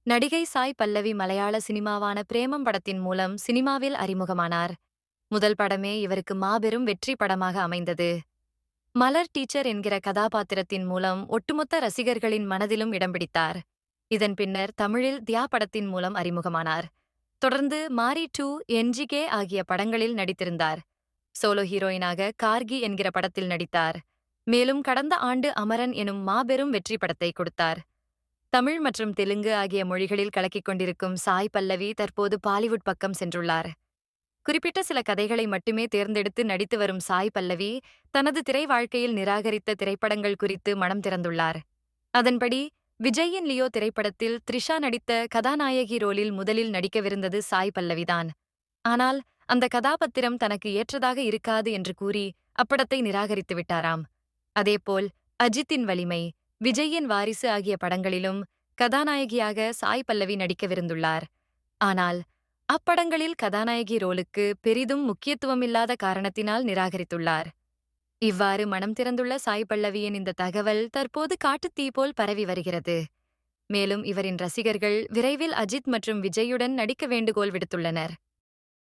நடிகை சாய் பல்லவி மலையாள சினிமாவான பிரேமம் படத்தின் மூலம் சினிமாவில் அறிமுகமானார். முதல் படமே இவருக்கு மாபெரும் வெற்றி படமாக அமைந்தது. மலர் டீச்சர் என்கிற கதாபாத்திரத்தின் மூலம் ஒட்டுமொத்த ரசிகர்களின் மனதிலும் இடம் பிடித்தார். இதன் பின்னர் தமிழில் தியா படத்தின் மூலம் அறிமுகமானார். தொடர்ந்து மாரி 2, என்ஜிகே ஆகிய படங்களில் நடித்திருந்தார். சோலோ ஹீரோயினாக கார்கி என்கிற படத்தில் நடித்தார். மேலும் கடந்த ஆண்டு அமரன் எனும் மாபெரும் வெற்றி படத்தை கொடுத்தார். தமிழ் மற்றும் தெலுங்கு ஆகிய மொழிகளில் கலக்கிக் கொண்டிருக்கும் சாய் பல்லவி தற்போது பாலிவுட் பக்கம் சென்றுள்ளார். குறிப்பிட்ட சில கதைகளை மட்டுமே தேர்ந்தெடுத்து நடித்து வரும் சாய் பல்லவி தனது திரை வாழ்க்கையில் நிராகரித்த திரைப்படங்கள் குறித்து மனம் திறந்துள்ளார். அதன்படி விஜயின் லியோ திரைப்படத்தில் த்ரிஷா நடித்த கதாநாயகி ரோலில் முதலில் நடிக்கவிருந்தது சாய் பல்லவிதான். ஆனால் அந்த கதாபாத்திரம் தனக்கு ஏற்றதாக இருக்காது என்று கூறி அப்படத்தை நிராகரித்து விட்டாராம். அதேபோல் அஜித்தின் வலிமை, விஜயின் வாரிசு ஆகிய படங்களிலும் கதாநாயகியாக சாய் பல்லவி நடிக்கவிருந்துள்ளார். ஆனால் அப்படங்களில் கதாநாயகி ரோலுக்கு பெரிதும் முக்கியத்துவமில்லாத காரணத்தினால் நிராகரித்துள்ளார். இவ்வாறு மனம் திறந்துள்ள சாய் பல்லவியின் இந்த தகவல் தற்போது காட்டுத்தீ போல் பரவி வருகிறது. மேலும் இவரின் ரசிகர்கள் விரைவில் அஜித் மற்றும் விஜயுடன் நடிக்க வேண்டுகோள் விடுத்துள்ளனர்.